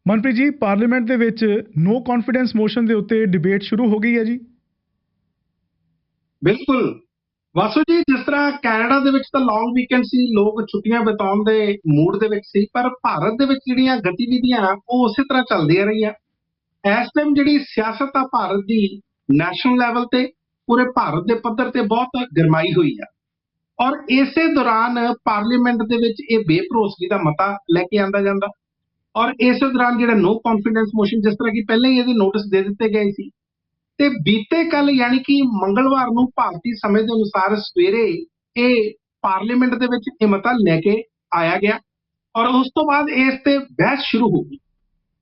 Manpreet ji, parliament ਦੇ ਵਿੱਚ ਨੋ confidence motion ਦੇ ਉੱਤੇ ਡਿਬੇਟ ਸ਼ੁਰੂ ਹੋ ਗਈ ਹੈ ਜੀ। ਬਿਲਕੁਲ ਵਾਸੂ ਜੀ, ਜਿਸ ਤਰ੍ਹਾਂ ਕੈਨੇਡਾ ਦੇ ਵਿੱਚ ਤਾਂ ਲੌਂਗ ਵੀਕਐਂਡ ਸੀ, ਲੋਕ ਛੁੱਟੀਆਂ ਬਿਤਾਉਣ ਦੇ ਮੂਡ ਦੇ ਵਿੱਚ ਸੀ, ਪਰ ਭਾਰਤ ਦੇ ਵਿੱਚ ਜਿਹੜੀਆਂ ਗਤੀਵਿਧੀਆਂ ਉਹ ਉਸੇ ਤਰ੍ਹਾਂ ਚੱਲਦੀਆਂ ਰਹੀਆਂ। ਇਸ ਟਾਈਮ ਜਿਹੜੀ ਸਿਆਸਤ ਆ ਭਾਰਤ ਦੀ ਨੈਸ਼ਨਲ ਲੈਵਲ ਤੇ ਪੂਰੇ ਭਾਰਤ ਦੇ ਪੱਧਰ ਤੇ ਬਹੁਤ ਗਰਮਾਈ ਹੋਈ ਆ, ਔਰ ਇਸੇ ਦੌਰਾਨ ਪਾਰਲੀਮੈਂਟ ਦੇ ਵਿੱਚ ਇਹ ਬੇਭਰੋਸਗੀ ਦਾ ਮਤਾ ਲੈ ਕੇ ਆਂਦਾ ਜਾਂਦਾ, ਔਰ ਇਸੇ ਦੌਰਾਨ ਜਿਹੜਾ ਨੋ ਕੌਨਫੀਡੈਂਸ ਮੋਸ਼ਨ, ਜਿਸ ਤਰ੍ਹਾਂ ਕਿ ਪਹਿਲਾਂ ਹੀ ਇਹਦੇ ਨੋਟਿਸ ਦੇ ਦਿੱਤੇ ਗਏ ਸੀ, ਤੇ ਬੀਤੇ ਕੱਲ ਯਾਨੀ ਕਿ ਮੰਗਲਵਾਰ ਨੂੰ ਭਾਰਤੀ ਸਮੇਂ ਦੇ ਅਨੁਸਾਰ ਸਵੇਰੇ ਇਹ ਪਾਰਲੀਮੈਂਟ ਦੇ ਵਿੱਚ ਇਹ ਮਤਾ ਲੈ ਕੇ ਆਇਆ ਗਿਆ, ਔਰ ਉਸ ਤੋਂ ਬਾਅਦ ਇਸ ਤੇ ਬਹਿਸ ਸ਼ੁਰੂ ਹੋ ਗਈ।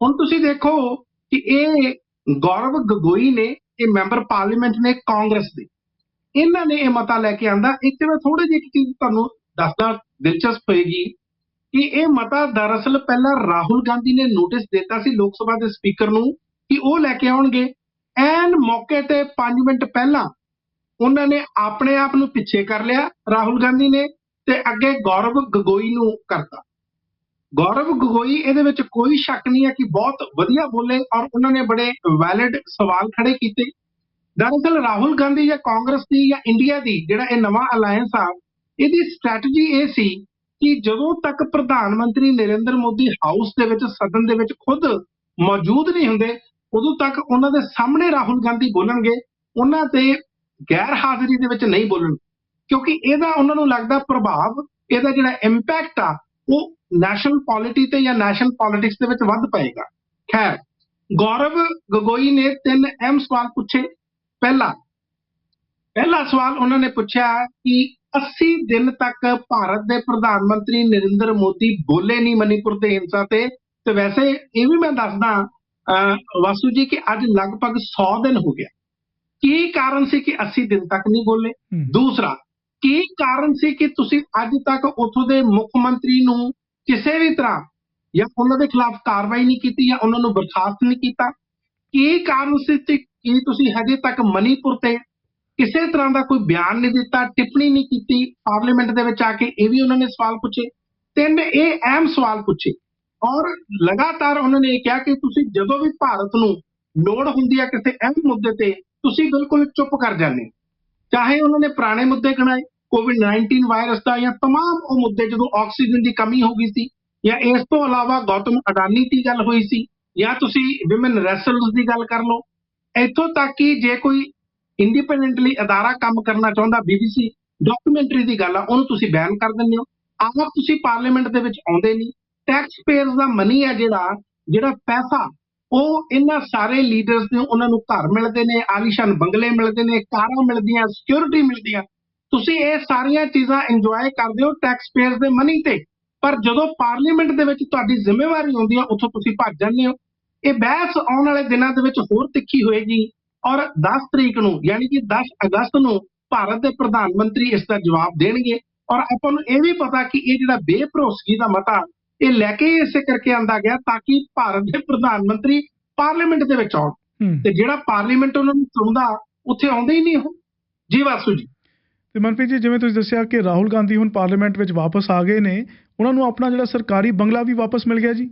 ਹੁਣ ਤੁਸੀਂ ਦੇਖੋ ਕਿ ਇਹ ਗੌਰਵ ਗਗੋਈ ਨੇ, ਇਹ ਮੈਂਬਰ ਪਾਰਲੀਮੈਂਟ ਨੇ ਕਾਂਗਰਸ ਦੇ, ਇਹਨਾਂ ਨੇ ਇਹ ਮਤਾ ਲੈ ਕੇ ਆਂਦਾ। ਇੱਥੇ ਮੈਂ ਥੋੜੀ ਜਿਹੀ ਇੱਕ ਚੀਜ਼ ਤੁਹਾਨੂੰ ਦੱਸਦਾ, ਦਿਲਚਸਪ ਹੋਏਗੀ ਕਿ ਇਹ ਮਤਾ ਦਰਅਸਲ ਪਹਿਲਾਂ ਰਾਹੁਲ ਗਾਂਧੀ ਨੇ ਨੋਟਿਸ ਦਿੱਤਾ ਸੀ ਲੋਕ ਸਭਾ ਦੇ ਸਪੀਕਰ ਨੂੰ ਕਿ ਉਹ ਲੈ ਕੇ ਆਉਣਗੇ। ਐਨ ਮੌਕੇ ਤੇ 5 ਮਿੰਟ ਪਹਿਲਾਂ ਉਹਨਾਂ ਨੇ ਆਪਣੇ ਆਪ ਨੂੰ ਪਿੱਛੇ ਕਰ ਲਿਆ, ਰਾਹੁਲ ਗਾਂਧੀ ਨੇ, ਤੇ ਅੱਗੇ ਗੌਰਵ ਗਗੋਈ ਨੂੰ ਕਰਤਾ। ਗੌਰਵ ਗਗੋਈ ਇਹਦੇ ਵਿੱਚ ਕੋਈ ਸ਼ੱਕ ਨਹੀਂ ਹੈ ਕਿ ਬਹੁਤ ਵਧੀਆ ਬੋਲੇ, ਔਰ ਉਹਨਾਂ ਨੇ ਬੜੇ ਵੈਲਿਡ ਸਵਾਲ ਖੜੇ ਕੀਤੇ। ਦਰਅਸਲ ਰਾਹੁਲ ਗਾਂਧੀ ਜਾਂ ਕਾਂਗਰਸ ਦੀ ਜਾਂ ਇੰਡੀਆ ਦੀ ਜਿਹੜਾ ਇਹ ਨਵਾਂ ਅਲਾਇੰਸ ਆ, ਇਹਦੀ ਸਟ੍ਰੈਟਜੀ ਇਹ ਸੀ ਕਿ ਜਦੋਂ ਤੱਕ ਪ੍ਰਧਾਨ ਮੰਤਰੀ ਨਰਿੰਦਰ ਮੋਦੀ ਹਾਊਸ ਦੇ ਵਿੱਚ, ਸਦਨ ਦੇ ਵਿੱਚ ਖੁਦ ਮੌਜੂਦ ਨਹੀਂ ਹੁੰਦੇ, ਉਦੋਂ ਤੱਕ ਉਹਨਾਂ ਦੇ ਸਾਹਮਣੇ ਰਾਹੁਲ ਗਾਂਧੀ ਬੋਲਣਗੇ, ਉਹਨਾਂ ਤੇ ਗੈਰ ਹਾਜ਼ਰੀ ਦੇ ਵਿੱਚ ਨਹੀਂ ਬੋਲਣਗੇ, ਕਿਉਂਕਿ ਇਹਦਾ ਉਹਨਾਂ ਨੂੰ ਲੱਗਦਾ ਪ੍ਰਭਾਵ, ਇਹਦਾ ਜਿਹੜਾ ਇੰਪੈਕਟ ਆ ਉਹ ਨੈਸ਼ਨਲ ਪੋਲਿਟੀ ਤੇ ਜਾਂ ਨੈਸ਼ਨਲ ਪੋਲਿਟਿਕਸ ਦੇ ਵਿੱਚ ਵੱਧ ਪਏਗਾ। ਖੈਰ, ਗੌਰਵ ਗਗੋਈ ਨੇ 3 ਅਹਿਮ ਸਵਾਲ ਪੁੱਛੇ। ਪਹਿਲਾ ਸਵਾਲ ਉਹਨਾਂ ਨੇ ਪੁੱਛਿਆ ਕਿ 80 ਦਿਨ ਤੱਕ ਭਾਰਤ ਦੇ ਪ੍ਰਧਾਨ ਮੰਤਰੀ ਨਰਿੰਦਰ ਮੋਦੀ ਬੋਲੇ ਨਹੀਂ ਮਨੀਪੁਰ ਤੇ ਹਿੰਸਾ ਤੇ ਵੈਸੇ ਇਹ ਵੀ ਮੈਂ ਦੱਸਦਾ ਵਾਸੂ ਜੀ ਕਿ ਅੱਜ ਲਗਭਗ 100 ਦਿਨ ਹੋ ਗਿਆ। ਕੀ ਕਾਰਨ ਸੀ ਕਿ 80 ਦਿਨ ਤੱਕ ਨਹੀਂ ਬੋਲੇ? ਦੂਸਰਾ, ਕੀ ਕਾਰਨ ਸੀ ਕਿ ਤੁਸੀਂ ਅੱਜ ਤੱਕ ਉੱਥੋਂ ਦੇ ਮੁੱਖ ਮੰਤਰੀ ਨੂੰ ਕਿਸੇ ਵੀ ਤਰ੍ਹਾਂ ਜਾਂ ਉਹਨਾਂ ਦੇ ਖਿਲਾਫ ਕਾਰਵਾਈ ਨਹੀਂ ਕੀਤੀ ਜਾਂ ਉਹਨਾਂ ਨੂੰ ਬਰਖਾਸਤ ਨਹੀਂ ਕੀਤਾ? ਕੀ ਕਾਰਨ ਸੀ ਕਿ ਤੁਸੀਂ ਹਜੇ ਤੱਕ ਮਨੀਪੁਰ ਤੇ ਕਿਸੇ ਤਰ੍ਹਾਂ ਦਾ ਕੋਈ ਬਿਆਨ ਨਹੀਂ ਦਿੱਤਾ, ਟਿੱਪਣੀ ਨਹੀਂ ਕੀਤੀ ਪਾਰਲੀਮੈਂਟ ਦੇ ਵਿੱਚ ਆ ਕੇ? ਇਹ ਵੀ ਉਹਨਾਂ ਨੇ ਸਵਾਲ ਪੁੱਛੇ। 3 ਇਹ ਅਹਿਮ ਸਵਾਲ ਪੁੱਛੇ, ਔਰ ਲਗਾਤਾਰ ਉਹਨਾਂ ਨੇ ਇਹ ਕਿਹਾ ਕਿ ਤੁਸੀਂ ਜਦੋਂ ਵੀ ਭਾਰਤ ਨੂੰ ਲੋੜ ਹੁੰਦੀ ਹੈ ਕਿਸੇ ਅਹਿਮ ਮੁੱਦੇ ਤੇ, ਤੁਸੀਂ ਬਿਲਕੁਲ ਚੁੱਪ ਕਰ ਜਾਂਦੇ। ਚਾਹੇ ਉਹਨਾਂ ਨੇ ਪੁਰਾਣੇ ਮੁੱਦੇ ਗਿਣਾਏ, ਕੋਵਿਡ-19 ਵਾਇਰਸ ਦਾ, ਜਾਂ ਤਮਾਮ ਉਹ ਮੁੱਦੇ ਜਦੋਂ ਆਕਸੀਜਨ ਦੀ ਕਮੀ ਹੋ ਗਈ ਸੀ, ਜਾਂ ਇਸ ਤੋਂ ਇਲਾਵਾ ਗੌਤਮ ਅਡਾਨੀ ਦੀ ਗੱਲ ਹੋਈ ਸੀ, ਜਾਂ ਤੁਸੀਂ ਵਿਮਨ ਰੈਸਲਰਸ ਦੀ ਗੱਲ ਕਰ ਲਓ, ਇੱਥੋਂ ਤੱਕ ਕਿ ਜੇ ਕੋਈ ਇੰਡੀਪੈਂਡੈਂਟਲੀ ਅਦਾਰਾ ਕੰਮ ਕਰਨਾ ਚਾਹੁੰਦਾ, BBC ਡਾਕੂਮੈਂਟਰੀ ਦੀ ਗੱਲ ਆ, ਉਹਨੂੰ ਤੁਸੀਂ ਬੈਨ ਕਰ ਦਿੰਦੇ ਹੋ। ਆਪ ਤੁਸੀਂ ਪਾਰਲੀਮੈਂਟ ਦੇ ਵਿੱਚ ਆਉਂਦੇ ਨਹੀਂ। ਟੈਕਸ ਪੇਅਰਸ ਦਾ ਮਨੀ ਹੈ ਜਿਹੜਾ ਪੈਸਾ, ਉਹ ਇਹਨਾਂ ਸਾਰੇ ਲੀਡਰਸ ਨੂੰ, ਉਹਨਾਂ ਨੂੰ ਘਰ ਮਿਲਦੇ ਨੇ, ਆਲੀਸ਼ਾਨ ਬੰਗਲੇ ਮਿਲਦੇ ਨੇ, ਕਾਰਾਂ ਮਿਲਦੀਆਂ, ਸਿਕਿਉਰਿਟੀ ਮਿਲਦੀਆਂ, ਤੁਸੀਂ ਇਹ ਸਾਰੀਆਂ ਚੀਜ਼ਾਂ ਇੰਜੋਏ ਕਰਦੇ ਹੋ ਟੈਕਸ ਪੇਅਰਸ ਦੇ ਮਨੀ ਤੇ, ਪਰ ਜਦੋਂ ਪਾਰਲੀਮੈਂਟ ਦੇ ਵਿੱਚ ਤੁਹਾਡੀ ਜ਼ਿੰਮੇਵਾਰੀ ਹੁੰਦੀ ਆ, ਉੱਥੋਂ ਤੁਸੀਂ ਭੱਜ ਜਾਂਦੇ ਹੋ। ਇਹ ਬਹਿਸ ਆਉਣ ਵਾਲੇ ਦਿਨਾਂ ਦੇ ਵਿੱਚ ਹੋਰ ਤਿੱਖੀ ਹੋਏਗੀ, ਔਰ 10 ਤਰੀਕ ਨੂੰ ਯਾਨੀ ਕਿ 10 ਅਗਸਤ ਨੂੰ ਭਾਰਤ ਦੇ ਪ੍ਰਧਾਨ ਮੰਤਰੀ ਇਸ ਦਾ ਜਵਾਬ ਦੇਣਗੇ। ਔਰ ਆਪਾਂ ਨੂੰ ਇਹ ਵੀ ਪਤਾ ਕਿ ਇਹ ਜਿਹੜਾ ਬੇਭਰੋਸਗੀ ਦਾ ਮਤਾ ਇਹ ਲੈ ਕੇ ਇਸੇ ਕਰਕੇ ਆਂਦਾ ਗਿਆ ਤਾਂ ਕਿ ਭਾਰਤ ਦੇ ਪ੍ਰਧਾਨ ਮੰਤਰੀ ਪਾਰਲੀਮੈਂਟ ਦੇ ਵਿੱਚ ਆਉਣ, ਤੇ ਜਿਹੜਾ ਪਾਰਲੀਮੈਂਟ ਉਹਨਾਂ ਨੂੰ ਚੁਣਦਾ ਉੱਥੇ ਆਉਂਦੇ ਹੀ ਨਹੀਂ ਉਹ। ਜੀ ਵਾਸੂ ਜੀ। ਤੇ ਮਨਪ੍ਰੀਤ ਜੀ, ਜਿਵੇਂ ਤੁਸੀਂ ਦੱਸਿਆ ਕਿ ਰਾਹੁਲ ਗਾਂਧੀ ਹੁਣ ਪਾਰਲੀਮੈਂਟ ਵਿੱਚ ਵਾਪਸ ਆ ਗਏ ਨੇ, ਉਹਨਾਂ ਨੂੰ ਆਪਣਾ ਜਿਹੜਾ ਸਰਕਾਰੀ ਬੰਗਲਾ ਵੀ ਵਾਪਸ ਮਿਲ ਗਿਆ ਜੀ।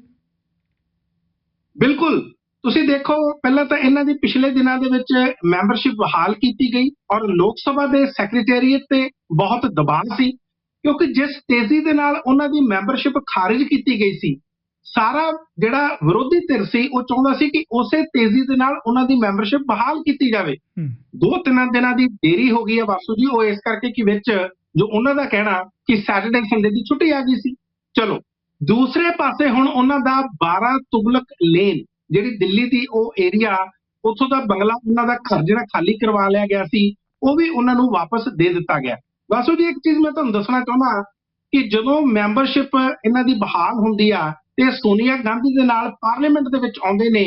ਬਿਲਕੁਲ, ਤੁਸੀਂ ਦੇਖੋ, ਪਹਿਲਾਂ ਤਾਂ ਇਹਨਾਂ ਦੀ ਪਿਛਲੇ ਦਿਨਾਂ ਦੇ ਵਿੱਚ ਮੈਂਬਰਸ਼ਿਪ ਬਹਾਲ ਕੀਤੀ ਗਈ, ਔਰ ਲੋਕ ਸਭਾ ਦੇ ਸੈਕਟਰੀਏਟ ਤੇ ਬਹੁਤ ਦਬਾਅ ਸੀ, ਕਿਉਂਕਿ ਜਿਸ ਤੇਜ਼ੀ ਦੇ ਨਾਲ ਉਹਨਾਂ ਦੀ ਮੈਂਬਰਸ਼ਿਪ ਖਾਰਿਜ ਕੀਤੀ ਗਈ ਸੀ, ਸਾਰਾ ਜਿਹੜਾ ਵਿਰੋਧੀ ਧਿਰ ਸੀ ਉਹ ਚਾਹੁੰਦਾ ਸੀ ਕਿ ਉਸੇ ਤੇਜ਼ੀ ਦੇ ਨਾਲ ਉਹਨਾਂ ਦੀ ਮੈਂਬਰਸ਼ਿਪ ਬਹਾਲ ਕੀਤੀ ਜਾਵੇ। 2-3 ਦਿਨਾਂ ਦੀ ਦੇਰੀ ਹੋ ਗਈ ਹੈ ਵਾਸੂ ਜੀ, ਉਹ ਇਸ ਕਰਕੇ ਕਿ ਵਿੱਚ ਜੋ ਉਹਨਾਂ ਦਾ ਕਹਿਣਾ ਕਿ ਸੈਟਰਡੇ ਸੰਡੇ ਦੀ ਛੁੱਟੀ ਆ ਗਈ ਸੀ। ਚਲੋ, ਦੂਸਰੇ ਪਾਸੇ ਹੁਣ ਉਹਨਾਂ ਦਾ 12 ਤੁਗਲਕ ਲੇਨ, ਜਿਹੜੀ ਦਿੱਲੀ ਦੀ ਉਹ ਏਰੀਆ, ਉੱਥੋਂ ਦਾ ਬੰਗਲਾ, ਉਹਨਾਂ ਦਾ ਘਰ ਜਿਹੜਾ ਖਾਲੀ ਕਰਵਾ ਲਿਆ ਗਿਆ ਸੀ, ਉਹ ਵੀ ਉਹਨਾਂ ਨੂੰ ਵਾਪਸ ਦੇ ਦਿੱਤਾ ਗਿਆ। ਵਾਸੂ ਜੀ, ਇੱਕ ਚੀਜ਼ ਮੈਂ ਤੁਹਾਨੂੰ ਦੱਸਣਾ ਚਾਹੁੰਦਾ ਕਿ ਜਦੋਂ ਮੈਂਬਰਸ਼ਿਪ ਇਹਨਾਂ ਦੀ ਬਹਾਲ ਹੁੰਦੀ ਆ ਤੇ ਸੋਨੀਆ ਗਾਂਧੀ ਦੇ ਨਾਲ ਪਾਰਲੀਮੈਂਟ ਦੇ ਵਿੱਚ ਆਉਂਦੇ ਨੇ,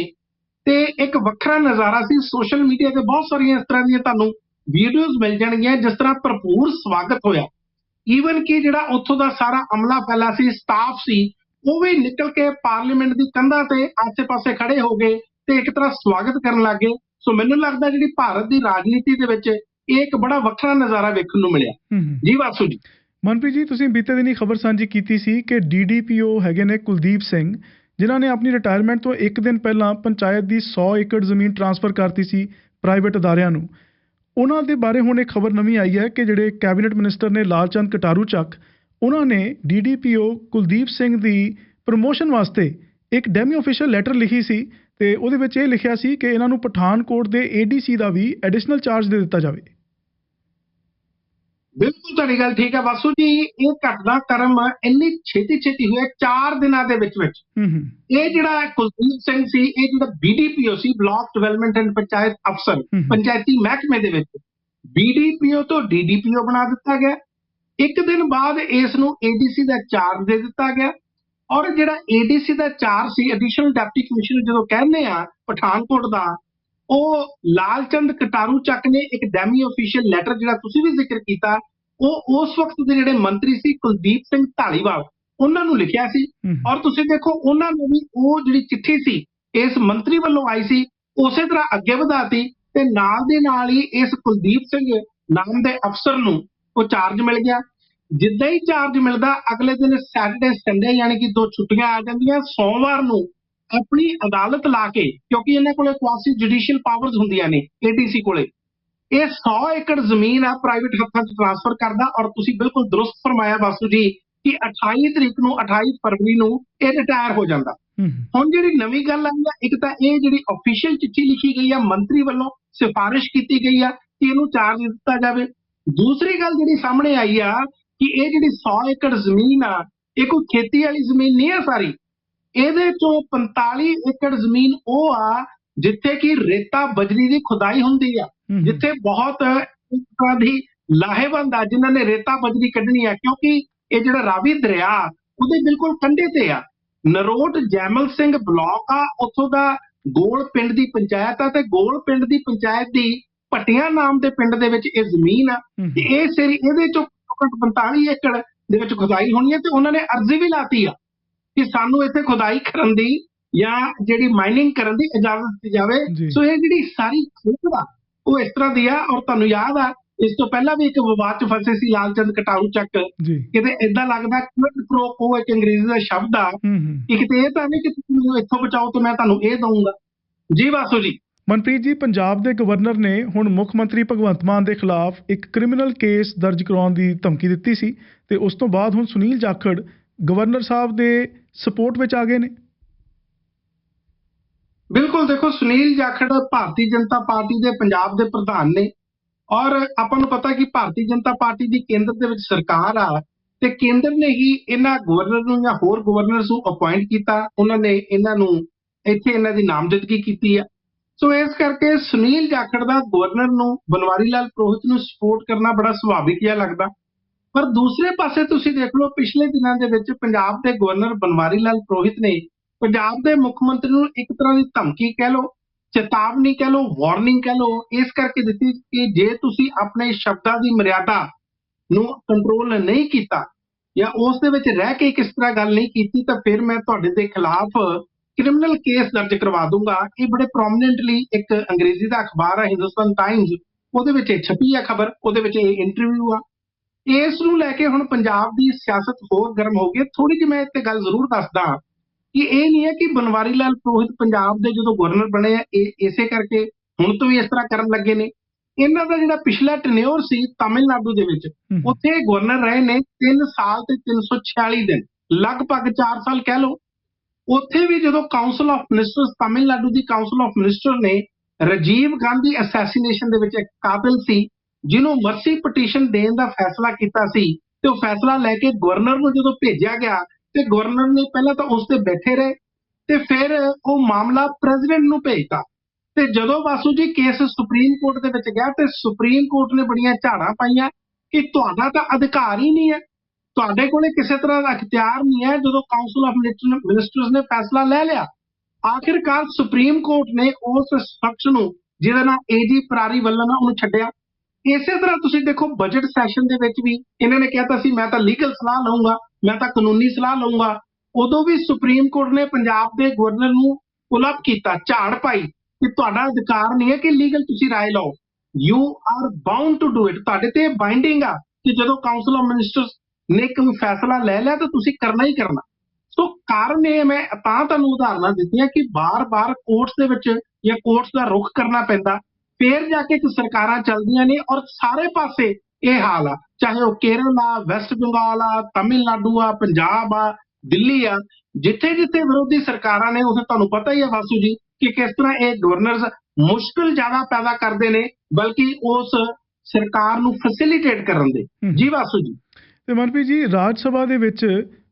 ਤੇ ਇੱਕ ਵੱਖਰਾ ਨਜ਼ਾਰਾ ਸੀ। ਸੋਸ਼ਲ ਮੀਡੀਆ ਤੇ ਬਹੁਤ ਸਾਰੀਆਂ ਇਸ ਤਰ੍ਹਾਂ ਦੀਆਂ ਤੁਹਾਨੂੰ ਵੀਡੀਓਜ਼ ਮਿਲ ਜਾਣਗੀਆਂ ਜਿਸ ਤਰ੍ਹਾਂ ਭਰਪੂਰ ਸਵਾਗਤ ਹੋਇਆ। ਈਵਨ ਕਿ ਜਿਹੜਾ ਉੱਥੋਂ ਦਾ ਸਾਰਾ ਅਮਲਾ ਫੈਲਾ ਸੀ, ਸਟਾਫ ਸੀ, ਉਹ ਵੀ ਨਿਕਲ ਕੇ ਪਾਰਲੀਮੈਂਟ ਦੀ ਕੰਧਾਂ ਤੇ ਆਸੇ-ਪਾਸੇ ਖੜੇ ਹੋ ਗਏ ਤੇ ਇੱਕ ਤਰ੍ਹਾਂ ਸਵਾਗਤ ਕਰਨ ਲੱਗ ਗਏ। ਸੋ ਮੈਨੂੰ ਲੱਗਦਾ ਜਿਹੜੀ ਭਾਰਤ ਦੀ ਰਾਜਨੀਤੀ ਦੇ ਵਿੱਚ ਇਹ ਇੱਕ ਬੜਾ ਵੱਖਰਾ ਨਜ਼ਾਰਾ ਵੇਖਣ ਨੂੰ ਮਿਲਿਆ। ਜੀ ਵਾਸੂ ਜੀ। ਮਨਪ੍ਰੀਤ ਜੀ, ਤੁਸੀਂ ਬੀਤੇ ਦਿਨੀ ਖਬਰ ਸਾਂਝੀ ਕੀਤੀ ਸੀ ਕਿ DDPO ਹੈਗੇ ਨੇ ਕੁਲਦੀਪ ਸਿੰਘ, ਜਿਨ੍ਹਾਂ ਨੇ ਆਪਣੀ ਰਿਟਾਇਰਮੈਂਟ ਤੋਂ ਇੱਕ ਦਿਨ ਪਹਿਲਾਂ ਪੰਚਾਇਤ ਦੀ 100 ਏਕੜ ਜ਼ਮੀਨ ਟਰਾਂਸਫਰ ਕਰਤੀ ਸੀ ਪ੍ਰਾਈਵੇਟ ਅਦਾਰਿਆਂ ਨੂੰ। ਉਹਨਾਂ ਦੇ ਬਾਰੇ ਹੁਣ ਇੱਕ ਖਬਰ ਨਵੀਂ ਆਈ ਹੈ ਕਿ ਜਿਹੜੇ ਕੈਬਨਿਟ ਮਿਨਿਸਟਰ ਨੇ ਲਾਲਚੰਦ ਕਟਾਰੂ ਚੱਕ, ਉਹਨਾਂ ਨੇ DDPO ਕੁਲਦੀਪ ਸਿੰਘ ਦੀ ਪ੍ਰਮੋਸ਼ਨ ਵਾਸਤੇ ਇੱਕ ਡੈਮੀ ਆਫੀਸ਼ੀਅਲ ਲੈਟਰ ਲਿਖੀ ਸੀ ਤੇ ਉਹਦੇ ਵਿੱਚ ਇਹ ਲਿਖਿਆ ਸੀ ਕਿ ਇਹਨਾਂ ਨੂੰ ਪਠਾਨਕੋਟ ਦੇ ADC ਦਾ ਵੀ ਐਡੀਸ਼ਨਲ ਚਾਰਜ ਦੇ ਦਿੱਤਾ ਜਾਵੇ। ਬਿਲਕੁਲ ਤੁਹਾਡੀ ਗੱਲ ਠੀਕ ਹੈ ਵਾਸੂ ਜੀ। ਇਹ ਘਟਨਾਕ੍ਰਮ ਇੰਨੀ ਛੇਤੀ ਹੋਇਆ 4 ਦਿਨਾਂ ਦੇ ਵਿੱਚ। ਇਹ ਜਿਹੜਾ ਕੁਲਦੀਪ ਸਿੰਘ ਸੀ, ਇਹ ਜਿਹੜਾ BDPO C, block development and panchayat ਅਫਸਰ, ਪੰਚਾਇਤੀ ਮਹਿਕਮੇ ਦੇ ਵਿੱਚ BDPO ਤੋਂ DDPO ਬਣਾ ਦਿੱਤਾ ਗਿਆ। ਇੱਕ ਦਿਨ ਬਾਅਦ ਇਸ ਨੂੰ ADC ਦਾ ਚਾਰਜ ਦੇ ਦਿੱਤਾ ਗਿਆ। ਔਰ ਜਿਹੜਾ ADC ਦਾ ਚਾਰਜ ਸੀ, ਐਡੀਸ਼ਨਲ ਡਿਪਟੀ ਕਮਿਸ਼ਨਰ ਜਦੋਂ ਕਹਿੰਦੇ ਆ ਪਠਾਨਕੋਟ ਦਾ, ਉਹ ਲਾਲਚੰਦ ਕਟਾਰੂ ਚੱਕ ਨੇ ਇੱਕ ਡੈਮੀ ਆਫੀਸ਼ੀਅਲ ਲੈਟਰ ਜਿਹੜਾ ਤੁਸੀਂ ਵੀ ਜ਼ਿਕਰ ਕੀਤਾ, ਉਹ ਉਸ ਵਕਤ ਦੇ ਜਿਹੜੇ ਮੰਤਰੀ ਸੀ ਕੁਲਦੀਪ ਸਿੰਘ ਧਾਲੀਵਾਲ, ਉਹਨਾਂ ਨੂੰ ਲਿਖਿਆ ਸੀ। ਔਰ ਤੁਸੀਂ ਦੇਖੋ ਉਹਨਾਂ ਨੇ ਵੀ ਉਹ ਜਿਹੜੀ ਚਿੱਠੀ ਸੀ ਇਸ ਮੰਤਰੀ ਵੱਲੋਂ ਆਈ ਸੀ, ਉਸੇ ਤਰ੍ਹਾਂ ਅੱਗੇ ਵਧਾਤੀ ਤੇ ਨਾਲ ਦੇ ਨਾਲ ਹੀ ਇਸ ਕੁਲਦੀਪ ਸਿੰਘ ਨਾਮ ਦੇ ਅਫਸਰ ਨੂੰ ਉਹ ਚਾਰਜ ਮਿਲ ਗਿਆ। ਜਿੱਦਾਂ ਹੀ ਚਾਰਜ ਮਿਲਦਾ ਅਗਲੇ ਦਿਨ ਸੈਟਰਡੇ ਸੰਡੇ ਯਾਨੀ ਕਿ 2 ਛੁੱਟੀਆਂ ਆ ਜਾਂਦੀਆਂ। ਸੋਮਵਾਰ ਨੂੰ ਆਪਣੀ ਅਦਾਲਤ ਲਾ ਕੇ, ਕਿਉਂਕਿ ਇਹਨਾਂ ਕੋਲੇ ਕੁਆਸੀ ਜੁਡੀਸ਼ੀਅਲ ਪਾਵਰਸ ਹੁੰਦੀਆਂ ਨੇ ADC ਕੋਲੇ, ਇਹ 100 ਏਕੜ ਜ਼ਮੀਨ ਆ ਪ੍ਰਾਈਵੇਟ ਹੱਥਾਂ 'ਚ ਟ੍ਰਾਂਸਫਰ ਕਰਦਾ। ਔਰ ਤੁਸੀਂ ਬਿਲਕੁਲ ਦਰੁਸਤ ਫਰਮਾਇਆ ਵਾਸੂ ਜੀ ਕਿ 28 ਫਰਵਰੀ ਨੂੰ ਇਹ ਰਿਟਾਇਰ ਹੋ ਜਾਂਦਾ। ਹੁਣ ਜਿਹੜੀ ਨਵੀਂ ਗੱਲ ਆਈ ਆ, ਇੱਕ ਤਾਂ ਇਹ ਜਿਹੜੀ ਆਫੀਸ਼ੀਅਲ ਚਿੱਠੀ ਲਿਖੀ ਗਈ ਆ ਮੰਤਰੀ ਵੱਲੋਂ, ਸਿਫਾਰਿਸ਼ ਕੀਤੀ ਗਈ ਆ ਕਿ ਇਹਨੂੰ ਚਾਰਜ ਦਿੱਤਾ ਜਾਵੇ। ਦੂਸਰੀ ਗੱਲ ਜਿਹੜੀ ਸਾਹਮਣੇ ਆਈ ਆ ਕਿ ਇਹ ਜਿਹੜੀ 100 ਏਕੜ ਜ਼ਮੀਨ ਆ, ਇਹ ਕੋਈ ਖੇਤੀ ਵਾਲੀ ਜ਼ਮੀਨ ਨਹੀਂ ਆ ਸਾਰੀ। ਇਹਦੇ ਚੋਂ 45 ਏਕੜ ਜ਼ਮੀਨ ਉਹ ਆ ਜਿੱਥੇ ਕਿ ਰੇਤਾ ਬਜਰੀ ਦੀ ਖੁਦਾਈ ਹੁੰਦੀ ਆ, ਜਿੱਥੇ ਬਹੁਤ ਇੱਕ ਤਰ੍ਹਾਂ ਦੀ ਲਾਹੇਵੰਦ ਆ ਜਿਨ੍ਹਾਂ ਨੇ ਰੇਤਾ ਬਜਰੀ ਕੱਢਣੀ ਆ, ਕਿਉਂਕਿ ਇਹ ਜਿਹੜਾ ਰਾਵੀ ਦਰਿਆ ਉਹਦੇ ਬਿਲਕੁਲ ਕੰਢੇ ਤੇ ਆ। ਨਰੋਟ ਜੈਮਲ ਸਿੰਘ ਬਲਾਕ ਆ, ਉੱਥੋਂ ਦਾ ਗੋਲ ਪਿੰਡ ਦੀ ਪੰਚਾਇਤ ਆ, ਤੇ ਗੋਲ ਪਿੰਡ ਦੀ ਪੰਚਾਇਤ ਦੀ ਭੱਟੀਆਂ ਨਾਮ ਦੇ ਪਿੰਡ ਦੇ ਵਿੱਚ ਇਹ ਜ਼ਮੀਨ ਆ ਤੇ ਇਹਦੇ ਚੋਂ 45 ਏਕੜ ਦੇ ਵਿੱਚ ਖੁਦਾਈ ਹੋਣੀ ਹੈ। ਤੇ ਉਹਨਾਂ ਨੇ ਅਰਜ਼ੀ ਵੀ ਲਾਤੀ ਆ ਕਿ ਸਾਨੂੰ ਇੱਥੇ ਖੁਦਾਈ ਕਰਨ ਦੀ ਜਾਂ ਜਿਹੜੀ ਮਾਈਨਿੰਗ ਕਰਨ ਦੀ ਇਜਾਜ਼ਤ ਦਿੱਤੀ ਜਾਵੇ। ਸੋ ਇਹ ਜਿਹੜੀ ਸਾਰੀ ਖੇਡ ਆ ਉਹ ਇਸ ਤਰ੍ਹਾਂ ਦੀ ਆ। ਔਰ ਤੁਹਾਨੂੰ ਯਾਦ ਆ ਇਸ ਤੋਂ ਪਹਿਲਾਂ ਵੀ ਇੱਕ ਵਿਵਾਦ 'ਚ ਫਸੇ ਸੀ ਲਾਲਚੰਦ ਕਟਾਰੂ ਚੱਕ, ਕਿਤੇ ਏਦਾਂ ਲੱਗਦਾ ਕੁਇਟ ਪ੍ਰੋ ਕੋ ਇੱਕ ਅੰਗਰੇਜ਼ੀ ਦਾ ਸ਼ਬਦ ਆ ਕਿ ਕਿਤੇ ਇਹ ਤਾਂ ਨਹੀਂ ਕਿ ਤੁਸੀਂ ਮੈਨੂੰ ਇੱਥੋਂ ਬਚਾਓ ਤੇ ਮੈਂ ਤੁਹਾਨੂੰ ਇਹ ਦਊਂਗਾ। ਜੀ ਵਾਸੂ ਜੀ। ਮਨਪ੍ਰੀਤ ਜੀ, ਪੰਜਾਬ ਦੇ ਗਵਰਨਰ ਨੇ ਹੁਣ ਮੁੱਖ ਮੰਤਰੀ ਭਗਵੰਤ ਮਾਨ ਦੇ ਖਿਲਾਫ ਇੱਕ ਕ੍ਰਿਮੀਨਲ ਕੇਸ ਦਰਜ ਕਰਾਉਣ ਦੀ ਧਮਕੀ ਦਿੱਤੀ ਸੀ ਤੇ ਉਸ ਤੋਂ ਬਾਅਦ ਹੁਣ ਸੁਨੀਲ ਜਾਖੜ ਗਵਰਨਰ ਸਾਹਿਬ ਦੇ ਸਪੋਰਟ ਵਿੱਚ ਆ ਗਏ ਨੇ। ਬਿਲਕੁਲ, ਦੇਖੋ ਸੁਨੀਲ ਜਾਖੜ ਭਾਰਤੀ ਜਨਤਾ ਪਾਰਟੀ ਦੇ ਪੰਜਾਬ ਦੇ ਪ੍ਰਧਾਨ ਨੇ ਔਰ ਆਪਾਂ ਨੂੰ ਪਤਾ ਕਿ ਭਾਰਤੀ ਜਨਤਾ ਪਾਰਟੀ ਦੀ ਕੇਂਦਰ ਦੇ ਵਿੱਚ ਸਰਕਾਰ ਆ ਤੇ ਕੇਂਦਰ ਨੇ ਹੀ ਇਹਨਾਂ ਗਵਰਨਰ ਨੂੰ ਜਾਂ ਹੋਰ ਗਵਰਨਰਸ ਨੂੰ ਅਪਾਇੰਟ ਕੀਤਾ। ਉਹਨਾਂ ਨੇ ਇਹਨਾਂ ਨੂੰ ਇੱਥੇ ਇਹਨਾਂ ਦੀ ਨਾਮਜ਼ਦਗੀ ਕੀਤੀ ਆ। ਸੋ ਇਸ ਕਰਕੇ ਸੁਨੀਲ ਜਾਖੜ ਦਾ ਗਵਰਨਰ ਨੂੰ ਬਨਵਾਰੀ ਲਾਲ ਪੁਰੋਹਿਤ ਨੂੰ ਸਪੋਰਟ ਕਰਨਾ ਬੜਾ ਸੁਭਾਵਿਕ ਜਿਹਾ ਲੱਗਦਾ। ਪਰ ਦੂਸਰੇ ਪਾਸੇ ਤੁਸੀਂ ਦੇਖ ਲਓ ਪਿਛਲੇ ਦਿਨਾਂ ਦੇ ਵਿੱਚ ਪੰਜਾਬ ਦੇ ਗਵਰਨਰ ਬਨਵਾਰੀ ਲਾਲ ਪੁਰੋਹਿਤ ਨੇ ਪੰਜਾਬ ਦੇ ਮੁੱਖ ਮੰਤਰੀ ਨੂੰ ਇੱਕ ਤਰ੍ਹਾਂ ਦੀ ਧਮਕੀ ਕਹਿ ਲਓ, ਚੇਤਾਵਨੀ ਕਹਿ ਲਓ, ਵਾਰਨਿੰਗ ਕਹਿ ਲਓ, ਇਸ ਕਰਕੇ ਦਿੱਤੀ ਕਿ ਜੇ ਤੁਸੀਂ ਆਪਣੇ ਸ਼ਬਦਾਂ ਦੀ ਮਰਿਆਦਾ ਨੂੰ ਕੰਟਰੋਲ ਨਹੀਂ ਕੀਤਾ ਜਾਂ ਉਸ ਦੇ ਵਿੱਚ ਰਹਿ ਕੇ ਕਿਸ ਤਰ੍ਹਾਂ ਗੱਲ ਨਹੀਂ ਕੀਤੀ ਤਾਂ ਫਿਰ ਮੈਂ ਤੁਹਾਡੇ ਦੇ ਖਿਲਾਫ ਕ੍ਰਿਮੀਨਲ ਕੇਸ ਦਰਜ ਕਰਵਾ ਦੂੰਗਾ। ਇਹ ਬੜੇ ਪ੍ਰੋਮੀਨੈਂਟਲੀ ਇੱਕ ਅੰਗਰੇਜ਼ੀ ਦਾ ਅਖਬਾਰ ਹੈ ਹਿੰਦੁਸਤਾਨ ਟਾਈਮਜ਼, ਉਹਦੇ ਵਿੱਚ ਇਹ ਛਪੀ ਆ ਖਬਰ, ਉਹਦੇ ਵਿੱਚ ਇਹ ਇੰਟਰਵਿਊ ਆ। ਇਸ ਨੂੰ ਲੈ ਕੇ ਹੁਣ ਪੰਜਾਬ ਦੀ ਸਿਆਸਤ ਹੋਰ ਗਰਮ ਹੋ ਗਈ। ਥੋੜੀ ਜਿਹੀ ਮੈਂ ਇੱਥੇ ਗੱਲ ਜ਼ਰੂਰ ਦੱਸਦਾ ਕਿ ਇਹ ਨਹੀਂ ਹੈ ਕਿ ਬਨਵਾਰੀ ਲਾਲ ਪੁਰੋਹਿਤ ਪੰਜਾਬ ਦੇ ਜਦੋਂ ਗਵਰਨਰ ਬਣੇ ਆ ਇਸੇ ਕਰਕੇ ਹੁਣ ਤੋਂ ਵੀ ਇਸ ਤਰ੍ਹਾਂ ਕਰਨ ਲੱਗੇ ਨੇ। ਇਹਨਾਂ ਦਾ ਜਿਹੜਾ ਪਿਛਲਾ ਟੈਨਿਓਰ ਸੀ ਤਾਮਿਲਨਾਡੂ ਦੇ ਵਿੱਚ, ਉੱਥੇ ਗਵਰਨਰ ਰਹੇ ਨੇ 3 ਸਾਲ ਤੇ 346 ਦਿਨ, ਲਗਭਗ 4 ਸਾਲ ਕਹਿ ਲਓ। ਉੱਥੇ ਵੀ ਜਦੋਂ council of ministers, Tamil Nadu the council of minister ਨੇ ਰਾਜੀਵ ਗਾਂਧੀ ਅਸੈਸੀਨੇਸ਼ਨ ਦੇ ਵਿੱਚ ਇੱਕ ਕਾਤਿਲ ਸੀ ਜਿਹਨੂੰ ਮਰਸੀ ਪਟੀਸ਼ਨ ਦੇਣ ਦਾ ਫੈਸਲਾ ਕੀਤਾ ਸੀ ਤੇ ਉਹ ਫੈਸਲਾ ਲੈ ਕੇ ਗਵਰਨਰ ਨੂੰ ਜਦੋਂ ਭੇਜਿਆ ਗਿਆ ਤੇ ਗਵਰਨਰ ਨੇ ਪਹਿਲਾਂ ਤਾਂ ਉਸ ਤੇ ਬੈਠੇ ਰਹੇ ਤੇ ਫਿਰ ਉਹ ਮਾਮਲਾ ਪ੍ਰੈਜ਼ੀਡੈਂਟ ਨੂੰ ਭੇਜਤਾ। ਤੇ ਜਦੋਂ ਵਾਸੂ ਜੀ ਕੇਸ ਸੁਪਰੀਮ ਕੋਰਟ ਦੇ ਵਿੱਚ ਗਿਆ ਤੇ ਸੁਪਰੀਮ ਕੋਰਟ ਨੇ ਬੜੀਆਂ ਝਾੜਾਂ ਪਾਈਆਂ ਕਿ ਤੁਹਾਡਾ ਤਾਂ ਅਧਿਕਾਰ ਹੀ ਨਹੀਂ ਹੈ, ਤੁਹਾਡੇ ਕੋਲੇ ਕਿਸੇ ਤਰ੍ਹਾਂ ਦਾ ਅਖਤਿਆਰ ਨਹੀਂ ਹੈ। ਜਦੋਂ ਕਾਉਂਸਲ ਆਫ ਮਿਨਿਸਟਰਸ ਨੇ ਫੈਸਲਾ ਲੈ ਲਿਆ, ਆਖਿਰਕਾਰ ਸੁਪਰੀਮ ਕੋਰਟ ਨੇ ਉਸ ਸ਼ਖਸ ਨੂੰ ਜਿਹਦਾ ਨਾਮ AG ਪਰਾਰੀ ਵੱਲਨ ਆ ਉਹਨੂੰ ਛੱਡਿਆ। ਇਸੇ ਤਰ੍ਹਾਂ ਤੁਸੀਂ ਦੇਖੋ ਬਜਟ ਸੈਸ਼ਨ ਦੇ ਵਿੱਚ ਵੀ ਇਹਨਾਂ ਨੇ ਕਹਿਤਾ ਸੀ ਮੈਂ ਤਾਂ ਲੀਗਲ ਸਲਾਹ ਲਊਂਗਾ, ਮੈਂ ਤਾਂ ਕਾਨੂੰਨੀ ਸਲਾਹ ਲਊਂਗਾ। ਉਦੋਂ ਵੀ ਸੁਪਰੀਮ ਕੋਰਟ ਨੇ ਪੰਜਾਬ ਦੇ ਗਵਰਨਰ ਨੂੰ ਪੁਲਅਪ ਕੀਤਾ, ਝਾੜ ਪਾਈ ਕਿ ਤੁਹਾਡਾ ਅਧਿਕਾਰ ਨਹੀਂ ਹੈ ਕਿ ਲੀਗਲ ਤੁਸੀਂ ਰਾਏ ਲਓ, you are bound to do it, ਤੁਹਾਡੇ ਤੇ ਬਾਈਂਡਿੰਗ ਆ ਕਿ ਜਦੋਂ ਕਾਉਂਸਲ ਆਫ ਮਿਨਿਸਟਰਸ ਨੇ ਕੋਈ ਫੈਸਲਾ ਲੈ ਲਿਆ ਤਾਂ ਤੁਸੀਂ ਕਰਨਾ ਹੀ ਕਰਨਾ। ਸੋ ਕਾਰਨ ਇਹ ਮੈਂ ਤਾਂ ਤੁਹਾਨੂੰ ਉਦਾਹਰਨਾਂ ਦਿੱਤੀਆਂ ਕਿ ਬਾਰ-ਬਾਰ ਕੋਰਟਸ ਦੇ ਵਿੱਚ ਜਾਂ ਕੋਰਟਸ ਦਾ ਰੁਖ ਕਰਨਾ ਪੈਂਦਾ, ਫੇਰ ਜਾ ਕੇ ਸਰਕਾਰਾਂ ਚੱਲਦੀਆਂ ਨੇ ਔਰ ਸਾਰੇ ਪਾਸੇ ਇਹ ਹਾਲ ਆ, ਚਾਹੇ ਉਹ ਕੇਰਲ ਆ, ਵੈਸਟ ਬੰਗਾਲ ਆ, ਤਮਿਲਨਾਡੂ ਆ, ਪੰਜਾਬ ਆ, ਦਿੱਲੀ ਆ, ਜਿੱਥੇ-ਜਿੱਥੇ ਵਿਰੋਧੀ ਸਰਕਾਰਾਂ ਨੇ ਉੱਥੇ ਤੁਹਾਨੂੰ ਪਤਾ ਹੀ ਹੈ ਵਾਸੂ ਜੀ ਕਿ ਕਿਸ ਤਰ੍ਹਾਂ ਇਹ ਗਵਰਨਰਸ ਮੁਸ਼ਕਲ ਜ਼ਿਆਦਾ ਪੈਦਾ ਕਰਦੇ ਨੇ ਬਲਕਿ ਉਸ ਸਰਕਾਰ ਨੂੰ ਫੈਸਿਲਿਟੇਟ ਕਰਨ ਦੇ। ਜੀ ਵਾਸੂ ਜੀ। ਤੇ ਮਨਪ੍ਰੀਤ ਜੀ, ਰਾਜ ਸਭਾ ਦੇ ਵਿੱਚ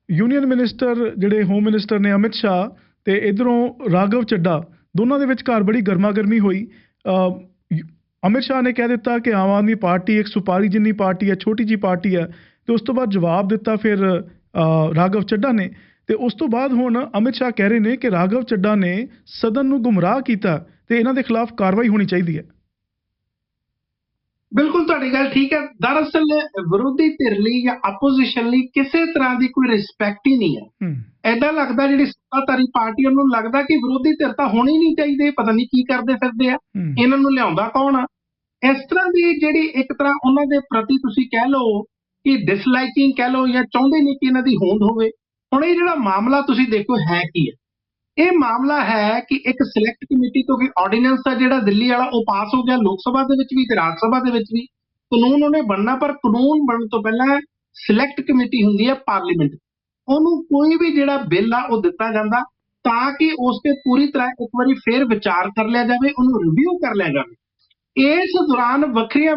ਯੂਨੀਅਨ ਮਿਨਿਸਟਰ ਜਿਹੜੇ ਹੋਮ ਮਿਨਿਸਟਰ ਨੇ ਅਮਿਤ ਸ਼ਾਹ ਤੇ ਇਧਰੋਂ ਰਾਘਵ ਚੱਡਾ, ਦੋਨਾਂ ਦੇ ਵਿਚਕਾਰ ਬੜੀ ਗਰਮਾ ਗਰਮੀ ਹੋਈ। ਅਮਿਤ ਸ਼ਾਹ ਨੇ ਕਹਿ ਦਿੱਤਾ ਕਿ ਆਮ ਆਦਮੀ ਪਾਰਟੀ ਇੱਕ ਸੁਪਾਰੀ ਜਿੰਨੀ ਪਾਰਟੀ ਹੈ, ਛੋਟੀ ਜੀ ਪਾਰਟੀ ਹੈ, ਤੇ ਉਸ ਤੋਂ ਬਾਅਦ ਜਵਾਬ ਦਿੱਤਾ ਫਿਰ ਰਾਘਵ ਚੱਡਾ ਨੇ। ਤੇ ਉਸ ਤੋਂ ਬਾਅਦ ਹੁਣ ਅਮਿਤ ਸ਼ਾਹ ਕਹਿ ਰਹੇ ਨੇ ਕਿ ਰਾਘਵ ਚੱਡਾ ਨੇ ਸਦਨ ਨੂੰ ਗੁੰਮਰਾਹ ਕੀਤਾ ਤੇ ਇਹਨਾਂ ਦੇ ਖਿਲਾਫ ਕਾਰਵਾਈ ਹੋਣੀ ਚਾਹੀਦੀ ਹੈ। ਬਿਲਕੁਲ ਤੁਹਾਡੀ ਗੱਲ ਠੀਕ ਹੈ। ਦਰਅਸਲ ਵਿਰੋਧੀ ਧਿਰ ਲਈ ਜਾਂ ਆਪੋਜੀਸ਼ਨ ਲਈ ਕਿਸੇ ਤਰ੍ਹਾਂ ਦੀ ਕੋਈ ਰਿਸਪੈਕਟ ਹੀ ਨਹੀਂ ਹੈ। ਏਦਾਂ ਲੱਗਦਾ ਜਿਹੜੀ ਸੱਤਾਧਾਰੀ ਪਾਰਟੀ ਉਹਨੂੰ ਲੱਗਦਾ ਕਿ ਵਿਰੋਧੀ ਧਿਰ ਤਾਂ ਹੋਣੀ ਨਹੀਂ ਚਾਹੀਦੇ, ਪਤਾ ਨਹੀਂ ਕੀ ਕਰਦੇ ਫਿਰਦੇ ਆ, ਇਹਨਾਂ ਨੂੰ ਲਿਆਉਂਦਾ ਕੌਣ ਆ। ਇਸ ਤਰ੍ਹਾਂ ਦੀ ਜਿਹੜੀ ਇੱਕ ਤਰ੍ਹਾਂ ਉਹਨਾਂ ਦੇ ਪ੍ਰਤੀ ਤੁਸੀਂ ਕਹਿ ਲਓ ਕਿ ਡਿਸਲਾਈਕਿੰਗ ਕਹਿ ਲਓ ਜਾਂ ਚਾਹੁੰਦੇ ਨਹੀਂ ਕਿ ਇਹਨਾਂ ਦੀ ਹੋਂਦ ਹੋਵੇ। ਹੁਣ ਇਹ ਜਿਹੜਾ ਮਾਮਲਾ ਤੁਸੀਂ ਦੇਖੋ ਹੈ ਕੀ ਹੈ, ਇਹ ਮਾਮਲਾ ਹੈ ਕਿ ਇੱਕ ਸਿਲੈਕਟ ਕਮੇਟੀ ਤੋਂ ਕਿ ਆਰਡੀਨੈਂਸ ਆ ਜਿਹੜਾ ਦਿੱਲੀ ਵਾਲਾ ਉਹ ਪਾਸ ਹੋ ਗਿਆ ਲੋਕ ਸਭਾ ਦੇ ਵਿੱਚ ਵੀ ਤੇ ਰਾਜ ਸਭਾ ਦੇ ਵਿੱਚ ਵੀ। ਕਾਨੂੰਨ ਉਹਨੇ ਬਣਨਾ, ਪਰ ਕਾਨੂੰਨ ਬਣਨ ਤੋਂ ਪਹਿਲਾਂ ਸਿਲੈਕਟ ਕਮੇਟੀ ਹੁੰਦੀ ਹੈ ਪਾਰਲੀਮੈਂਟ, ਉਹਨੂੰ ਕੋਈ ਵੀ ਜਿਹੜਾ ਬਿੱਲ ਆ ਉਹ ਦਿੱਤਾ ਜਾਂਦਾ ਤਾਂ ਕਿ ਉਸ ਤੇ ਪੂਰੀ ਤਰ੍ਹਾਂ ਇੱਕ ਵਾਰੀ ਫੇਰ ਵਿਚਾਰ ਕਰ ਲਿਆ ਜਾਵੇ, ਉਹਨੂੰ ਰਿਵਿਊ ਕਰ ਲਿਆ ਜਾਵੇ। ਇਸ ਦੌਰਾਨ ਵੱਖਰੀਆਂ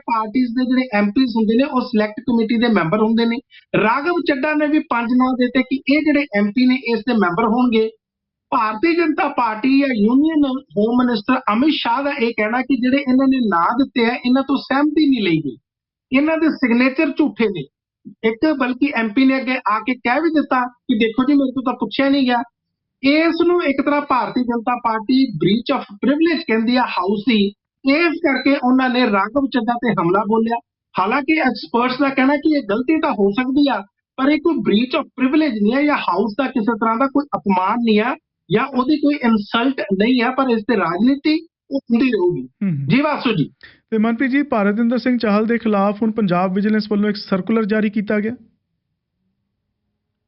ਪਾਰਟੀਆਂ ਦੇ ਜਿਹੜੇ ਐਮਪੀਜ਼ ਹੁੰਦੇ ਨੇ ਉਹ ਸਿਲੈਕਟ ਕਮੇਟੀ ਦੇ ਮੈਂਬਰ ਹੁੰਦੇ ਨੇ। ਰਾਘਵ ਚੱਡਾ ਨੇ ਵੀ 5 ਨਾਂ ਦਿੱਤੇ ਕਿ ਇਹ ਜਿਹੜੇ ਐਮਪੀ ਨੇ ਇਸ ਦੇ ਮੈਂਬਰ ਹੋਣਗੇ। ਭਾਰਤੀ ਜਨਤਾ ਪਾਰਟੀ ਜਾਂ union home minister Amit Shah ਦਾ ਇਹ ਕਹਿਣਾ ਕਿ ਜਿਹੜੇ ਇਹਨਾਂ ਨੇ ਨਾਂ ਦਿੱਤੇ ਆ ਇਹਨਾਂ ਤੋਂ ਸਹਿਮਤੀ ਨਹੀਂ ਲਈ ਗਈ, ਇਹਨਾਂ ਦੇ ਸਿਗਨੇਚਰ ਝੂਠੇ ਨੇ। ਇੱਕ ਬਲਕਿ ਐਮਪੀ ਨੇ ਅੱਗੇ ਆ ਕੇ ਕਹਿ ਵੀ ਦਿੱਤਾ ਕਿ ਦੇਖੋ ਜੀ ਮੇਰੇ ਤੋਂ ਤਾਂ ਪੁੱਛਿਆ ਨਹੀਂ ਗਿਆ। ਇਸ ਨੂੰ ਇੱਕ ਤਰ੍ਹਾਂ Bharatiya Janata party breach of privilege ਕਹਿੰਦੀ ਆ ਹਾਊਸ ਦੀ। ਇਸ ਕਰਕੇ ਉਹਨਾਂ ਨੇ ਰਾਘਵ ਚੱਡਾ ਤੇ ਹਮਲਾ ਬੋਲਿਆ। ਹਾਲਾਂਕਿ ਐਕਸਪਰਟਸ ਦਾ ਕਹਿਣਾ ਕਿ ਇਹ ਗਲਤੀ ਤਾਂ ਹੋ ਸਕਦੀ ਆ, ਪਰ ਇਹ ਕੋਈ ਬ੍ਰੀਚ ਆਫ ਪ੍ਰਿਵਿਲੇਜ ਨਹੀਂ ਹੈ ਜਾਂ ਹਾਊਸ ਦਾ ਕਿਸੇ ਤਰ੍ਹਾਂ ਦਾ ਕੋਈ ਅਪਮਾਨ ਨਹੀਂ ਆ ਜਾਂ ਉਹਦੀ ਕੋਈ ਇਨਸਲਟ ਨਹੀਂ ਆ, ਪਰ ਇਸ ਤੇ ਰਾਜਨੀਤੀ ਉਹ ਹੁੰਦੀ ਰਹੂਗੀ। ਜੀ ਵਾਸੂ ਜੀ। ਤੇ ਮਨਪ੍ਰੀਤ ਜੀ, ਭਾਰਤਿੰਦਰ ਸਿੰਘ ਚਾਹਲ ਦੇ ਖਿਲਾਫ ਹੁਣ ਪੰਜਾਬ ਵਿਜੀਲੈਂਸ ਵੱਲੋਂ ਇੱਕ ਸਰਕੂਲਰ ਜਾਰੀ ਕੀਤਾ ਗਿਆ।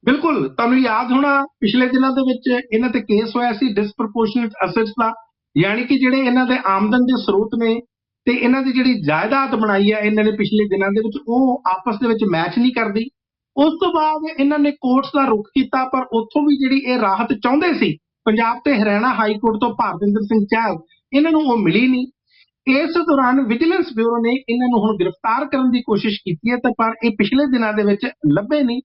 ਬਿਲਕੁਲ, ਤੁਹਾਨੂੰ ਯਾਦ ਹੋਣਾ ਪਿਛਲੇ ਦਿਨਾਂ ਦੇ ਵਿੱਚ ਇਹਨਾਂ ਤੇ ਕੇਸ ਹੋਇਆ ਸੀ ਡਿਸਪ੍ਰੋਪੋਰਸ਼ਨੇਟ ਅਸੈਟਸ ਦਾ, ਯਾਨੀ ਕਿ ਜਿਹੜੇ ਇਹਨਾਂ ਦੇ ਆਮਦਨ ਦੇ ਸਰੋਤ ਨੇ ਤੇ ਇਹਨਾਂ ਦੀ ਜਿਹੜੀ ਜਾਇਦਾਦ ਬਣਾਈ ਹੈ ਇਹਨਾਂ ਨੇ ਪਿਛਲੇ ਦਿਨਾਂ ਦੇ ਵਿੱਚ ਉਹ ਆਪਸ ਦੇ ਵਿੱਚ ਮੈਚ ਨਹੀਂ ਕਰਦੀ। ਉਸ ਤੋਂ ਬਾਅਦ ਇਹਨਾਂ ਨੇ ਕੋਰਟਸ ਦਾ ਰੁਖ ਕੀਤਾ, ਪਰ ਉੱਥੋਂ ਵੀ ਜਿਹੜੀ ਇਹ ਰਾਹਤ ਚਾਹੁੰਦੇ ਸੀ ਪੰਜਾਬ ਤੇ ਹਰਿਆਣਾ ਹਾਈ ਕੋਰਟ ਤੋਂ ਭਾਰਤਿੰਦਰ ਸਿੰਘ ਚਾਹਲ, ਇਹਨਾਂ ਨੂੰ ਉਹ ਮਿਲੀ ਨਹੀਂ। ਇਸ ਦੌਰਾਨ ਵਿਜੀਲੈਂਸ ਬਿਊਰੋ ਨੇ ਇਹਨਾਂ ਨੂੰ ਹੁਣ ਗ੍ਰਿਫਤਾਰ ਕਰਨ ਦੀ ਕੋਸ਼ਿਸ਼ ਕੀਤੀ ਹੈ, ਪਰ ਇਹ ਪਿਛਲੇ ਦਿਨਾਂ ਦੇ ਵਿੱਚ ਲੱਭੇ ਨਹੀਂ।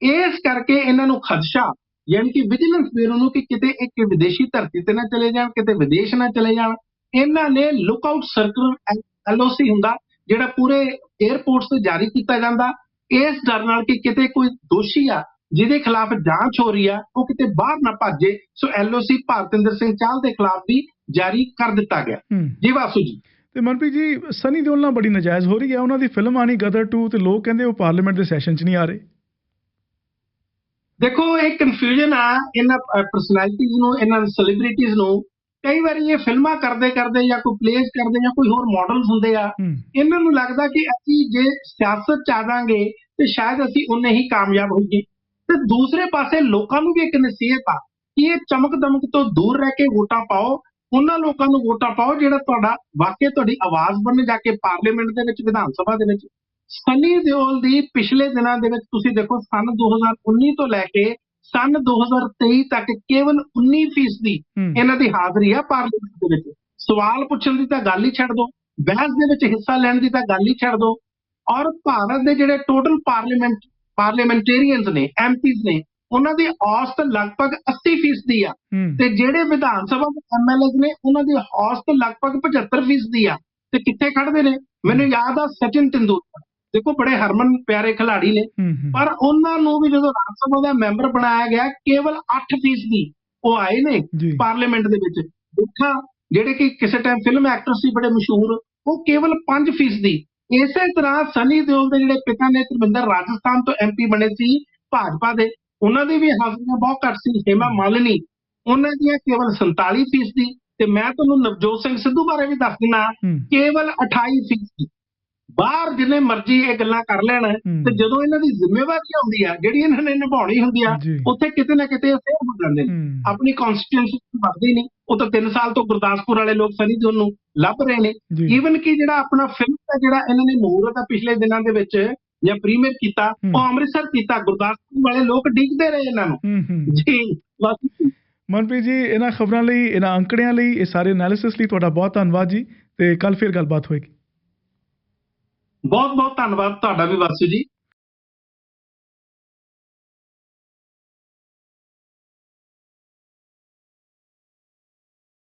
ਇਸ ਕਰਕੇ ਇਹਨਾਂ ਨੂੰ ਖਦਸ਼ਾ, ਯਾਨੀ ਕਿ ਵਿਜੀਲੈਂਸ ਬਿਊਰੋ ਨੂੰ, ਕਿ ਕਿਤੇ ਇੱਕ ਵਿਦੇਸ਼ੀ ਧਰਤੀ ਤੇ ਨਾ ਚਲੇ ਜਾਣ, ਕਿਤੇ ਵਿਦੇਸ਼ ਨਾ ਚਲੇ ਜਾਣ। ਇਹਨਾਂ ਨੇ ਲੁੱਕ ਆਊਟ ਸਰਕੂਲਰ LOC ਹੁੰਦਾ ਜਿਹੜਾ ਪੂਰੇ 에ਅਰਪੋਰਟਸ ਤੇ ਜਾਰੀ ਕੀਤਾ ਜਾਂਦਾ, ਇਸ ਡਰ ਨਾਲ ਕਿ ਕਿਤੇ ਕੋਈ ਦੋਸ਼ੀ ਆ ਜਿਹਦੇ ਖਿਲਾਫ ਜਾਂਚ ਹੋ ਰਹੀ ਆ ਉਹ ਕਿਤੇ ਬਾਹਰ ਨਾ ਭੱਜੇ। ਸੋ LOC ਭਾਰਤਿੰਦਰ ਸਿੰਘ ਚਾਹਲ ਦੇ ਖਿਲਾਫ ਵੀ ਜਾਰੀ ਕਰ ਦਿੱਤਾ ਗਿਆ। ਜੀ ਵਾਸੂ ਜੀ। ਤੇ ਮਨਪ੍ਰੀਤ ਜੀ, ਸਨੀ ਦਿਓਲ ਨਾਲ ਬੜੀ ਨਜਾਇਜ਼ ਹੋ ਰਹੀ ਹੈ। ਉਹਨਾਂ ਦੀ ਫਿਲਮ ਆਣੀ ਗਦਰ 2 ਤੇ ਲੋਕ ਕਹਿੰਦੇ ਉਹ ਪਾਰਲੀਮੈਂਟ ਦੇ ਸੈਸ਼ਨ 'ਚ ਨਹੀਂ ਆ ਰਹੇ। ਦੇਖੋ, ਇਹ ਕਨਫਿਊਜ਼ਨ ਆ ਇਹਨਾਂ ਪਰਸਨੈਲਿਟੀਜ਼ ਨੂੰ, ਇਹਨਾਂ ਸੈਲੀਬ੍ਰਿਟੀਜ਼ ਨੂੰ। ਕਈ ਵਾਰੀ ਇਹ ਫਿਲਮਾਂ ਕਰਦੇ ਜਾਂ ਕੋਈ ਪਲੇਸ ਕਰਦੇ ਜਾਂ ਕੋਈ ਹੋਰ ਮਾਡਲਸ ਹੁੰਦੇ ਆ, ਇਹਨਾਂ ਨੂੰ ਲੱਗਦਾ ਕਿ ਅਸੀਂ ਜੇ ਸਿਆਸਤ 'ਚ ਆ ਜਾਵਾਂਗੇ ਤੇ ਸ਼ਾਇਦ ਅਸੀਂ ਉਨੇ ਹੀ ਕਾਮਯਾਬ ਹੋਈਏ। ਤੇ ਦੂਸਰੇ ਪਾਸੇ ਲੋਕਾਂ ਨੂੰ ਵੀ ਇੱਕ ਨਸੀਹਤ ਆ ਕਿ ਇਹ ਚਮਕ ਦਮਕ ਤੋਂ ਦੂਰ ਰਹਿ ਕੇ ਵੋਟਾਂ ਪਾਓ, ਉਹਨਾਂ ਲੋਕਾਂ ਨੂੰ ਵੋਟਾਂ ਪਾਓ ਜਿਹੜਾ ਤੁਹਾਡਾ ਵਾਕਈ ਤੁਹਾਡੀ ਆਵਾਜ਼ ਬਣ ਜਾ ਕੇ ਪਾਰਲੀਮੈਂਟ ਦੇ ਵਿੱਚ, ਵਿਧਾਨ ਸਭਾ ਦੇ ਵਿੱਚ। ਸਨੀ ਦਿਓਲ ਦੀ ਪਿਛਲੇ ਦਿਨਾਂ ਦੇ ਵਿੱਚ ਤੁਸੀਂ ਦੇਖੋ ਸੰਨ 2019 ਤੋਂ ਲੈ ਕੇ ਸੰਨ 2023 ਤੱਕ ਕੇਵਲ 19% ਇਹਨਾਂ ਦੀ ਹਾਜ਼ਰੀ ਆ ਪਾਰਲੀਮੈਂਟ ਦੇ ਵਿੱਚ। ਸਵਾਲ ਪੁੱਛਣ ਦੀ ਤਾਂ ਗੱਲ ਹੀ ਛੱਡ ਦਿਓ, ਬਹਿਸ ਦੇ ਵਿੱਚ ਹਿੱਸਾ ਲੈਣ ਦੀ ਤਾਂ ਗੱਲ ਹੀ ਛੱਡ ਦਿਓ। ਔਰ ਭਾਰਤ ਦੇ ਜਿਹੜੇ ਟੋਟਲ ਪਾਰਲੀਮੈਂਟੇਰੀਅਨਸ ਨੇ, MPs ਨੇ, ਉਹਨਾਂ ਦੀ ਔਸਤ ਲਗਭਗ 80% ਆ, ਤੇ ਜਿਹੜੇ ਵਿਧਾਨ ਸਭਾ ਦੇ MLAs ਨੇ ਉਹਨਾਂ ਦੀ ਔਸਤ ਲਗਭਗ 75% ਆ। ਤੇ ਕਿੱਥੇ ਖੜਦੇ ਨੇ? ਮੈਨੂੰ ਯਾਦ ਆ ਸਚਿਨ ਤੇਂਦੁਲਕਰ, ਦੇਖੋ ਬੜੇ ਹਰਮਨ ਪਿਆਰੇ ਖਿਡਾਰੀ ਨੇ, ਪਰ ਉਹਨਾਂ ਨੂੰ ਵੀ ਜਦੋਂ ਰਾਜ ਸਭਾ ਦਾ ਮੈਂਬਰ ਬਣਾਇਆ ਗਿਆ ਕੇਵਲ 8% ਉਹ ਆਏ ਨੇ ਪਾਰਲੀਮੈਂਟ ਦੇ ਵਿੱਚ। ਦੇਖਾਂ ਜਿਹੜੇ ਕਿ ਕਿਸੇ ਟਾਈਮ ਫਿਲਮ ਐਕਟਰ ਸੀ ਬੜੇ ਮਸ਼ਹੂਰ, ਉਹ ਕੇਵਲ 5%। ਇਸੇ ਤਰ੍ਹਾਂ ਸਨੀ ਦਿਓਲ ਦੇ ਜਿਹੜੇ ਪਿਤਾ ਨੇ ਧਰਮਿੰਦਰ ਰਾਜਸਥਾਨ ਤੋਂ MP ਬਣੇ ਸੀ ਭਾਜਪਾ ਦੇ, ਉਹਨਾਂ ਦੀ ਵੀ ਹਾਜ਼ਰੀਆਂ ਬਹੁਤ ਘੱਟ ਸੀ। ਹੇਮਾ ਮਾਲਿਨੀ, ਉਹਨਾਂ ਦੀਆਂ ਕੇਵਲ 47%। ਤੇ ਮੈਂ ਤੁਹਾਨੂੰ ਨਵਜੋਤ ਸਿੰਘ ਸਿੱਧੂ ਬਾਰੇ ਵੀ ਦੱਸ ਦਿੰਦਾ, ਕੇਵਲ 28%। ਬਾਹਰ ਜਿੰਨੇ ਮਰਜ਼ੀ ਇਹ ਗੱਲਾਂ ਕਰ ਲੈਣ ਤੇ ਜਦੋਂ ਇਹਨਾਂ ਦੀ ਜ਼ਿੰਮੇਵਾਰੀ ਆਉਂਦੀ ਆ ਜਿਹੜੀ ਇਹਨਾਂ ਨੇ ਨਿਭਾਉਣੀ ਹੁੰਦੀ ਆ ਜੀ। ਉੱਥੇ ਕਿਤੇ ਨਾ ਕਿਤੇ ਫੇਲ ਹੋ ਜਾਂਦੇ ਨੇ। ਆਪਣੀ ਕਨਸਟੀਟਿਊਸ਼ਨ ਵਰਦੀ ਨਹੀਂ, ਉਹ ਤਾਂ 3 ਸਾਲ ਤੋਂ ਗੁਰਦਾਸਪੁਰ ਵਾਲੇ ਲੋਕ ਸਨੀ ਦਿਓਲ ਨੂੰ ਲੱਭ ਰਹੇ ਨੇ। ਜੀ। ਈਵਨ ਕਿ ਜਿਹੜਾ ਆਪਣਾ ਫਿਲਮ ਦਾ ਜਿਹੜਾ ਇਹਨਾਂ ਨੇ ਮਹੂਰਤ ਆ ਪਿਛਲੇ ਦਿਨਾਂ ਦੇ ਵਿੱਚ ਜਾਂ ਪ੍ਰੀਮੀਅਰ ਕੀਤਾ ਉਹ ਅੰਮ੍ਰਿਤਸਰ ਕੀਤਾ, ਗੁਰਦਾਸਪੁਰ ਵਾਲੇ ਲੋਕ ਡਿੱਗਦੇ ਰਹੇ ਇਹਨਾਂ ਨੂੰ। ਜੀ ਬਸ ਮਨਪ੍ਰੀਤ ਜੀ, ਇਹਨਾਂ ਖਬਰਾਂ ਲਈ, ਇਹਨਾਂ ਅੰਕੜਿਆਂ ਲਈ, ਇਹ ਸਾਰੇ ਐਨਾਲਿਸਿਸ ਲਈ ਤੁਹਾਡਾ ਬਹੁਤ ਧੰਨਵਾਦ ਜੀ, ਤੇ ਕੱਲ ਫਿਰ ਗੱਲਬਾਤ ਹੋਏਗੀ। ਬਹੁਤ ਬਹੁਤ ਧੰਨਵਾਦ ਤੁਹਾਡਾ ਵੀ ਵਾਸੂ ਜੀ।